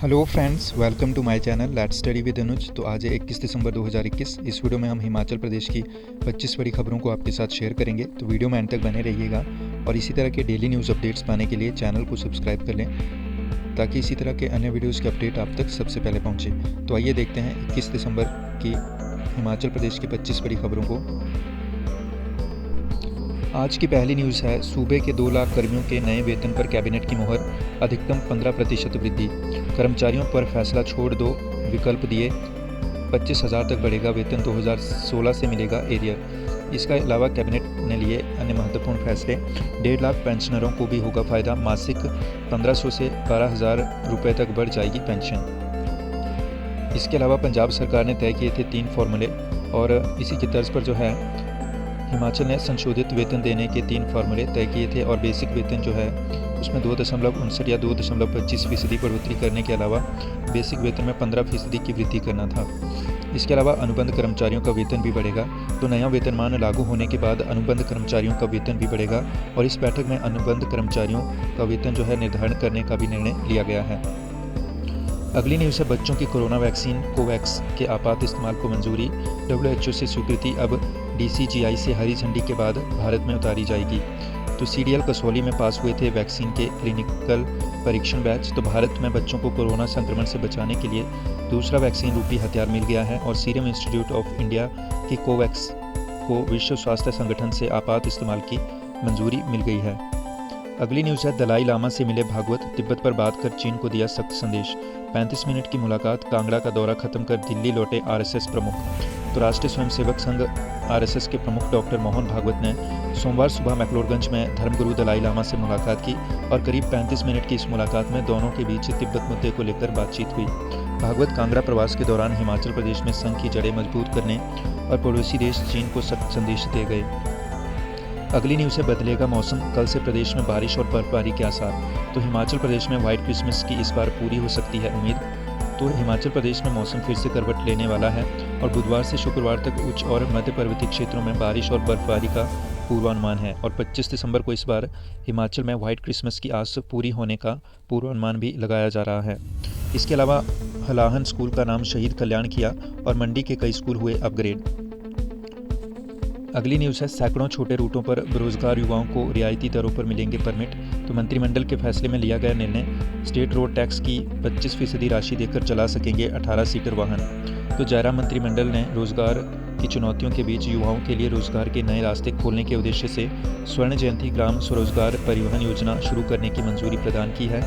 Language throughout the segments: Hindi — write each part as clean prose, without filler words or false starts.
Hello friends, welcome to my channel let's study with Anuj. तो आज है 21 दिसंबर 2021। इस वीडियो में हम हिमाचल प्रदेश की 25 बड़ी खबरों को आपके साथ शेयर करेंगे। तो वीडियो में एंड तक बने रहिएगा और इसी तरह के डेली न्यूज़ अपडेट्स पाने के लिए चैनल को सब्सक्राइब कर लें ताकि इसी तरह के अन्य वीडियोज़ के अपडेट आप तक सबसे पहले पहुँचे। तो आइए देखते हैं 21 दिसंबर की हिमाचल प्रदेश की 25 बड़ी खबरों को। आज की पहली न्यूज़ है, सूबे के 2 लाख कर्मियों के नए वेतन पर कैबिनेट की मोहर, अधिकतम 15% वृद्धि। कर्मचारियों पर फैसला छोड़ दो, विकल्प दिए, 25,000 तक बढ़ेगा वेतन, 2016 से मिलेगा एरियर। इसके अलावा कैबिनेट ने लिए अन्य महत्वपूर्ण फैसले। 1.5 लाख पेंशनरों को भी होगा फ़ायदा, मासिक 1500 से 12,000 रुपये तक बढ़ जाएगी पेंशन। इसके अलावा पंजाब सरकार ने तय किए थे 3 फार्मूले और इसी की तर्ज पर जो है हिमाचल ने संशोधित वेतन देने के 3 फार्मूले तय किए थे और बेसिक वेतन जो है उसमें 2.59 या 2.25% बढ़ोतरी करने के अलावा बेसिक वेतन में 15% की वृद्धि करना था। इसके अलावा अनुबंध कर्मचारियों का वेतन भी बढ़ेगा। तो नया वेतनमान लागू होने के बाद अनुबंध कर्मचारियों का वेतन भी बढ़ेगा और इस बैठक में अनुबंध कर्मचारियों का वेतन जो है निर्धारण करने का भी निर्णय लिया गया है। अगली न्यूज़ है, बच्चों की कोरोना वैक्सीन कोवैक्स के आपात इस्तेमाल को मंजूरी। WHO से स्वीकृति अब DCGI से हरी झंडी के बाद भारत में उतारी जाएगी। तो CDL कसौली में पास हुए थे वैक्सीन के क्लिनिकल परीक्षण बैच। तो भारत में बच्चों को कोरोना संक्रमण से बचाने के लिए दूसरा वैक्सीन रूपी हथियार मिल गया है और सीरम इंस्टीट्यूट ऑफ इंडिया की कोवैक्स को विश्व स्वास्थ्य संगठन से आपात इस्तेमाल की मंजूरी मिल गई है। अगली न्यूज़ है, दलाई लामा से मिले भागवत, तिब्बत पर बात कर चीन को दिया सख्त संदेश। 35 मिनट की मुलाकात, कांगड़ा का दौरा खत्म कर दिल्ली लौटे RSS प्रमुख। तो राष्ट्रीय स्वयंसेवक संघ RSS के प्रमुख डॉक्टर मोहन भागवत ने सोमवार सुबह मैक्लोडगंज में धर्मगुरु दलाई लामा से मुलाकात की और करीब 35 मिनट की इस मुलाकात में दोनों के बीच तिब्बत मुद्दे को लेकर बातचीत हुई। भागवत कांगड़ा प्रवास के दौरान हिमाचल प्रदेश में संघ की जड़ें मजबूत करने और पड़ोसी देश चीन को सख्त संदेश दे गए। अगली न्यूज़ से, बदलेगा मौसम, कल से प्रदेश में बारिश और बर्फबारी के आसार। तो हिमाचल प्रदेश में व्हाइट क्रिसमस की इस बार पूरी हो सकती है उम्मीद। तो हिमाचल प्रदेश में मौसम फिर से करवट लेने वाला है और बुधवार से शुक्रवार तक उच्च और मध्य पर्वतीय क्षेत्रों में बारिश और बर्फबारी का पूर्वानुमान है और 25 दिसंबर को इस बार हिमाचल में व्हाइट क्रिसमस की आस पूरी होने का पूर्वानुमान भी लगाया जा रहा है। इसके अलावा हलाहन स्कूल का नाम शहीद कल्याण किया और मंडी के कई स्कूल हुए अपग्रेड। अगली न्यूज़ है, सैकड़ों छोटे रूटों पर बेरोजगार युवाओं को रियायती दरों पर मिलेंगे परमिट। तो मंत्रिमंडल के फैसले में लिया गया निर्णय, स्टेट रोड टैक्स की 25% राशि देकर चला सकेंगे 18 सीटर वाहन। तो जयराम मंत्रिमंडल ने रोजगार की चुनौतियों के बीच युवाओं के लिए रोजगार के नए रास्ते खोलने के उद्देश्य से स्वर्ण जयंती ग्राम स्वरोजगार परिवहन योजना शुरू करने की मंजूरी प्रदान की है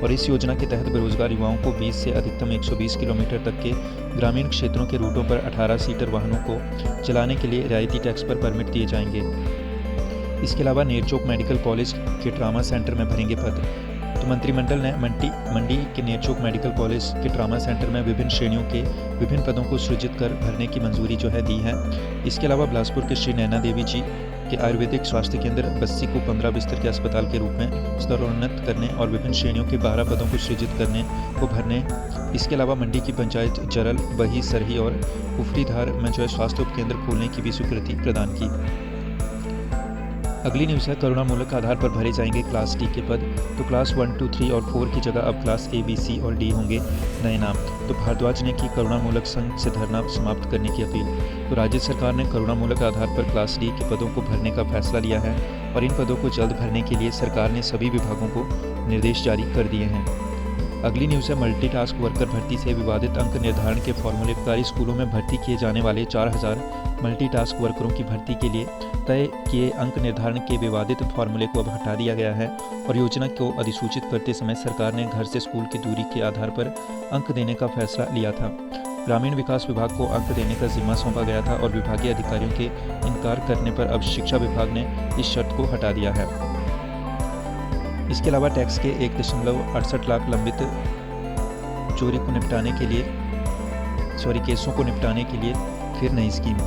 और इस योजना के तहत बेरोजगार युवाओं को 20 से अधिकतम 120 किलोमीटर तक के ग्रामीण क्षेत्रों के रूटों पर 18 सीटर वाहनों को चलाने के लिए रियायती टैक्स पर परमिट दिए जाएंगे। इसके अलावा नेरचौक मेडिकल कॉलेज के ट्रामा सेंटर में भरेंगे पद। तो मंत्रिमंडल ने मंडी के नेरचौक मेडिकल कॉलेज के ट्रामा सेंटर में विभिन्न श्रेणियों के विभिन्न पदों को सृजित कर भरने की मंजूरी जो है दी है। इसके अलावा बिलासपुर के श्री नैना देवी जी के आयुर्वेदिक स्वास्थ्य केंद्र बस्सी को 15 बिस्तर के अस्पताल के रूप में स्तरोन्नत करने और विभिन्न श्रेणियों के 12 पदों को सृजित करने को भरने। इसके अलावा मंडी की पंचायत जरल, बही, सरही और कुफरीधार में जो है स्वास्थ्य उपकेंद्र खोलने की भी स्वीकृति प्रदान की। अगली न्यूज़ है, करुणामूलक आधार पर भरे जाएंगे क्लास डी के पद। तो क्लास 1, 2, 3 और 4 की जगह अब क्लास A, B, C और D होंगे नए नाम। तो भारद्वाज ने की करुणामूलक संघ से धरना समाप्त करने की अपील। तो राज्य सरकार ने करुणामूलक आधार पर क्लास D के पदों को भरने का फैसला लिया है और इन पदों को जल्द भरने के लिए सरकार ने सभी विभागों को निर्देश जारी कर दिए हैं। अगली न्यूज़ है, मल्टीटास्क वर्कर भर्ती से विवादित अंक निर्धारण के फॉर्मूले। सरकारी स्कूलों में भर्ती किए जाने वाले 4000 मल्टीटास्क वर्करों की भर्ती के लिए तय किए अंक निर्धारण के विवादित फॉर्मूले को अब हटा दिया गया है और योजना को अधिसूचित करते समय सरकार ने घर से स्कूल की दूरी के आधार पर अंक देने का फैसला लिया था। ग्रामीण विकास विभाग को अंक देने का जिम्मा सौंपा गया था और विभागीय अधिकारियों के इनकार करने पर अब शिक्षा विभाग ने इस शर्त को हटा दिया है। इसके अलावा टैक्स के 1.68 लाख लंबित चोरी को निपटाने के लिए केसों को निपटाने के लिए फिर नई स्कीम।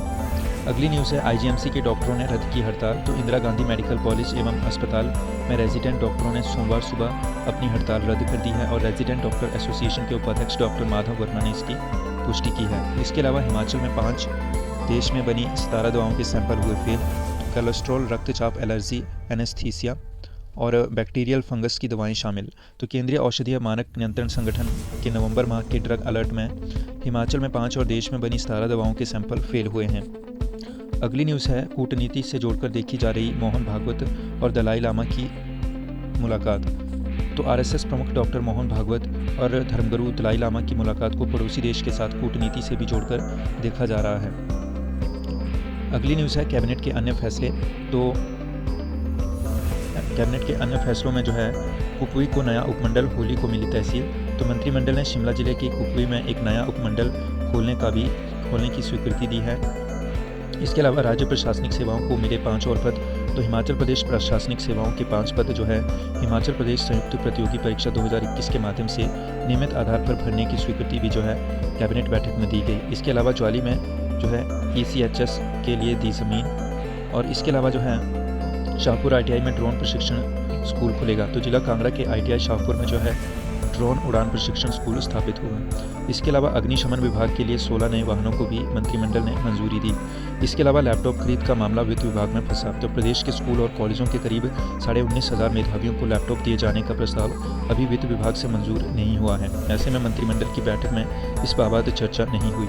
अगली न्यूज़ है, IGMC के डॉक्टरों ने रद्द की हड़ताल। तो इंदिरा गांधी मेडिकल कॉलेज एवं अस्पताल में रेजिडेंट डॉक्टरों ने सोमवार सुबह अपनी हड़ताल रद्द कर दी है और रेजिडेंट डॉक्टर एसोसिएशन के उपाध्यक्ष डॉक्टर माधव वर्मा ने इसकी पुष्टि की है। इसके अलावा हिमाचल में 5 देश में बनी 17 दवाओं के सैंपल हुए फेल। कोलेस्ट्रॉल, रक्तचाप, एलर्जी, एनेस्थीसिया और बैक्टीरियल फंगस की दवाएं शामिल। तो केंद्रीय औषधीय मानक नियंत्रण संगठन के नवंबर माह के ड्रग अलर्ट में हिमाचल में 5 और देश में बनी 17 दवाओं के सैंपल फेल हुए हैं। अगली न्यूज़ है कूटनीति से जोड़कर देखी जा रही मोहन भागवत और दलाई लामा की मुलाकात। तो आरएसएस प्रमुख डॉक्टर मोहन भागवत और धर्मगुरु दलाई लामा की मुलाकात को पड़ोसी देश के साथ कूटनीति से भी जोड़कर देखा जा रहा है। अगली न्यूज़ है कैबिनेट के अन्य फैसले। तो कैबिनेट के अन्य फैसलों में जो है कुपवी को नया उपमंडल, होली को मिली तहसील। तो मंत्रिमंडल ने शिमला जिले के कुपवी में एक नया उपमंडल खोलने की स्वीकृति दी है। इसके अलावा राज्य प्रशासनिक सेवाओं को मिले 5 और पद। तो हिमाचल प्रदेश प्रशासनिक सेवाओं के 5 पद जो है हिमाचल प्रदेश संयुक्त प्रतियोगी परीक्षा 2021 के माध्यम से नियमित आधार पर भरने की स्वीकृति भी जो है कैबिनेट बैठक में दी गई। इसके अलावा ज्वाली में जो है ECHS के लिए दी ज़मीन। और इसके अलावा जो है शाहपुर ITI में ड्रोन प्रशिक्षण स्कूल खुलेगा। तो जिला कांगड़ा के ITI शाहपुर में जो है ड्रोन उड़ान प्रशिक्षण स्कूल स्थापित हुआ। इसके अलावा अग्निशमन विभाग के लिए 16 नए वाहनों को भी मंत्रिमंडल ने मंजूरी दी। इसके अलावा लैपटॉप खरीद का मामला वित्त विभाग में फंसा। तो प्रदेश के स्कूल और कॉलेजों के करीब 19,500 मेधावियों को लैपटॉप दिए जाने का प्रस्ताव अभी वित्त विभाग से मंजूर नहीं हुआ है। ऐसे में मंत्रिमंडल की बैठक में इस बाबत चर्चा नहीं हुई।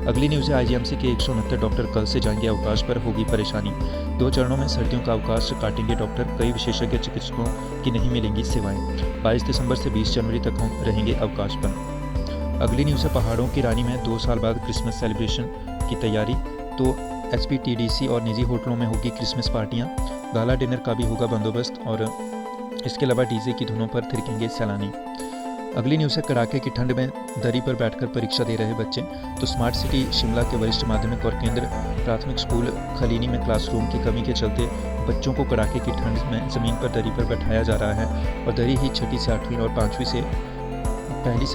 अगली न्यूज़ है IGMC के 169 डॉक्टर कल से जाएंगे अवकाश पर, होगी परेशानी। 2 चरणों में सर्दियों का अवकाश काटेंगे डॉक्टर, कई विशेषज्ञ चिकित्सकों की नहीं मिलेंगी सेवाएं। 22 दिसंबर से 20 जनवरी तक हम रहेंगे अवकाश पर। अगली न्यूज़ है पहाड़ों की रानी में 2 साल बाद क्रिसमस सेलिब्रेशन की तैयारी। तो HPTDC और निजी होटलों में होगी क्रिसमस पार्टियाँ, गाला डिनर का भी होगा बंदोबस्त और इसके अलावा डीजे की धुनों पर थिरकेंगे सैलानी। अगली न्यूज़ है कड़ाके की ठंड में दरी पर बैठकर परीक्षा दे रहे बच्चे। तो स्मार्ट सिटी शिमला के वरिष्ठ माध्यमिक और केंद्र प्राथमिक स्कूल खलीनी में क्लासरूम की कमी के चलते बच्चों को कड़ाके की ठंड में ज़मीन पर दरी पर बैठाया जा रहा है और दरी ही 6ठी से 8वीं और 1ली से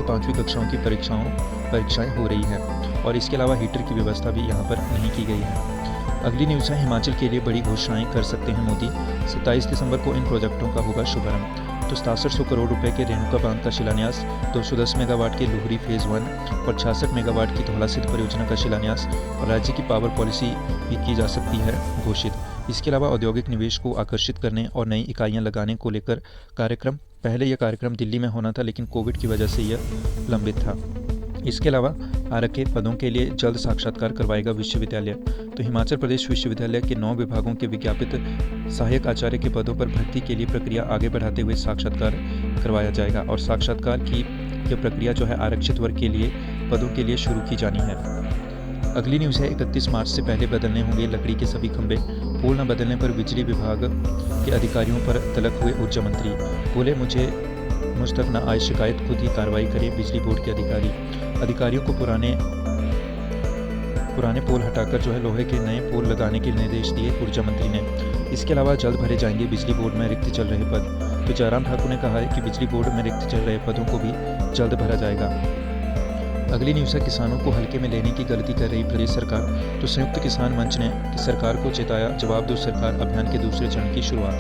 5वीं कक्षाओं की परीक्षाएं हो रही है और इसके अलावा हीटर की व्यवस्था भी यहाँ पर नहीं की गई है। अगली न्यूज़ है हिमाचल के लिए बड़ी घोषणाएं कर सकते हैं मोदी। 27 दिसंबर को इन प्रोजेक्टों का होगा शुभारंभ। तो 6700 करोड़ रुपए के रेणुका बांध का शिलान्यास, 210 मेगावाट के लुहरी फेज़ 1 और 66 मेगावाट की धौला सिद्ध परियोजना का शिलान्यास और राज्य की पावर पॉलिसी भी की जा सकती है घोषित। इसके अलावा औद्योगिक निवेश को आकर्षित करने और नई इकाइयां लगाने को लेकर कार्यक्रम, पहले यह कार्यक्रम दिल्ली में होना था लेकिन कोविड की वजह से यह लंबित था। इसके अलावा आरक्षित पदों के लिए जल्द साक्षात्कार करवाएगा विश्वविद्यालय। तो हिमाचल प्रदेश विश्वविद्यालय के 9 विभागों के विज्ञापित सहायक आचार्य के पदों पर भर्ती के लिए प्रक्रिया आगे बढ़ाते हुए साक्षात्कार करवाया जाएगा और साक्षात्कार की यह प्रक्रिया जो है आरक्षित वर्ग के लिए पदों के लिए शुरू की जानी है। अगली न्यूज़ है 31 मार्च से पहले बदलने होंगे लकड़ी के सभी खंभे। पोल न बदलने पर बिजली विभाग के अधिकारियों पर तलब हुए ऊर्जा मंत्री। बोले मुझ तक न आए शिकायत, खुद ही कार्रवाई करे बिजली बोर्ड के अधिकारियों को पुराने पोल हटाकर जो है लोहे के नए पोल लगाने के निर्देश दिए ऊर्जा मंत्री ने। इसके अलावा जल्द भरे जाएंगे बिजली बोर्ड में रिक्त चल रहे पद। तो जयराम ठाकुर ने कहा है कि बिजली बोर्ड में रिक्त चल रहे पदों को भी जल्द भरा जाएगा। अगली न्यूज़ है किसानों को हल्के में लेने की गलती कर रही प्रदेश सरकार। तो संयुक्त किसान मंच ने सरकार को चेताया, जवाब दो सरकार अभियान के दूसरे चरण की शुरुआत।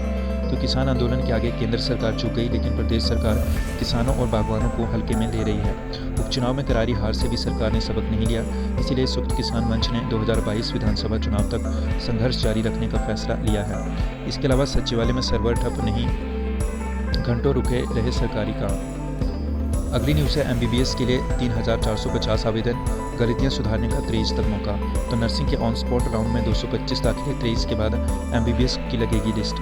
तो किसान आंदोलन के आगे केंद्र सरकार झुक गई लेकिन प्रदेश सरकार किसानों और बागवानों को हल्के में ले रही है। उपचुनाव में करारी हार से भी सरकार ने सबक नहीं लिया, इसीलिए संयुक्त किसान मंच ने 2022 विधानसभा चुनाव तक संघर्ष जारी रखने का फैसला लिया है। इसके अलावा सचिवालय में सर्वर ठप नहीं, घंटों रुके रहे सरकारी काम। अगली न्यूज़ है MBBS के लिए 3,450 आवेदन, गलतियां सुधारने का 23 तक मौका। तो नर्सिंग के ऑन स्पॉट राउंड में 225 दाखिले, 23 के बाद MBBS की लगेगी लिस्ट।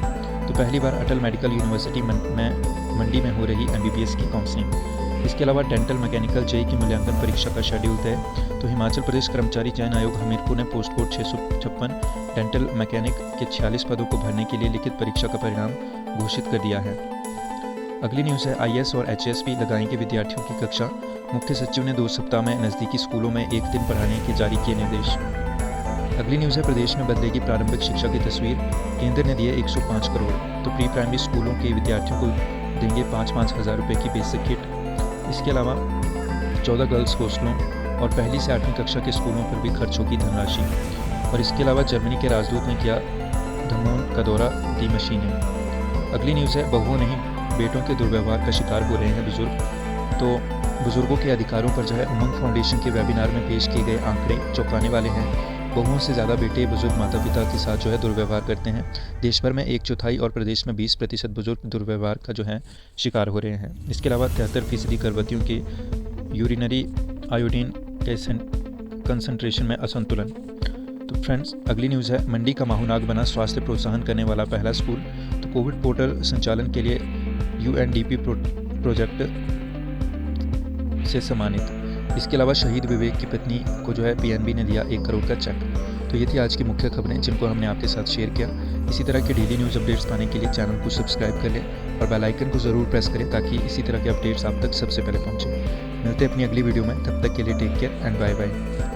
तो पहली बार अटल मेडिकल यूनिवर्सिटी मंडी में हो रही MBBS की काउंसलिंग। इसके अलावा डेंटल मैकेनिकल JEE की मूल्यांकन परीक्षा का शेड्यूल तय। तो हिमाचल प्रदेश कर्मचारी चयन आयोग हमीरपुर ने पोस्ट कोड 656 डेंटल मैकेनिक के 46 पदों को भरने के लिए लिखित परीक्षा का परिणाम घोषित कर दिया है। अगली न्यूज़ है IAS और HAS भी लगाएंगे विद्यार्थियों की कक्षा। मुख्य सचिव ने 2 सप्ताह में नज़दीकी स्कूलों में 1 दिन पढ़ाने के जारी किए निर्देश। अगली न्यूज़ है प्रदेश में बदलेगी प्रारंभिक शिक्षा की तस्वीर, केंद्र ने दिए 105 करोड़। तो प्री प्राइमरी स्कूलों के विद्यार्थियों को देंगे 5-5 हज़ार रुपये की बेसिक किट। इसके अलावा 14 गर्ल्स हॉस्टलों और 1ली से 8वीं कक्षा के स्कूलों पर भी खर्च होगी धनराशि। और इसके अलावा जर्मनी के राजदूत ने किया धमोन का दौरा, दी मशीनें। अगली न्यूज़ है बहुओं नहीं बेटों के दुर्व्यवहार का शिकार हो रहे हैं बुजुर्ग। तो बुजुर्गों के अधिकारों पर जो है उमंग फाउंडेशन के वेबिनार में पेश किए गए आंकड़े चौंकाने वाले हैं। बहुओं से ज़्यादा बेटे बुजुर्ग माता पिता के साथ जो है दुर्व्यवहार करते हैं। देश भर में 1/4 और प्रदेश में 20% बुजुर्ग दुर्व्यवहार का जो है शिकार हो रहे हैं। इसके अलावा 73% गर्भवतियों के यूरिनरी आयोडीन कंसंट्रेशन में असंतुलन। तो फ्रेंड्स, अगली न्यूज़ है, मंडी का माहौनाग बना स्वास्थ्य प्रोत्साहन करने वाला पहला स्कूल। तो कोविड पोर्टल संचालन के लिए UNDP प्रोजेक्ट से सम्मानित। इसके अलावा शहीद विवेक की पत्नी को जो है PNB ने दिया 1 करोड़ का चेक। तो ये थी आज की मुख्य खबरें जिनको हमने आपके साथ शेयर किया। इसी तरह के डेली न्यूज़ अपडेट्स पाने के लिए चैनल को सब्सक्राइब कर लें और बेल आइकन को ज़रूर प्रेस करें ताकि इसी तरह के अपडेट्स आप तक सबसे पहले पहुँचें। मिलते हैं अपनी अगली वीडियो में, तब तक के लिए take care and bye bye.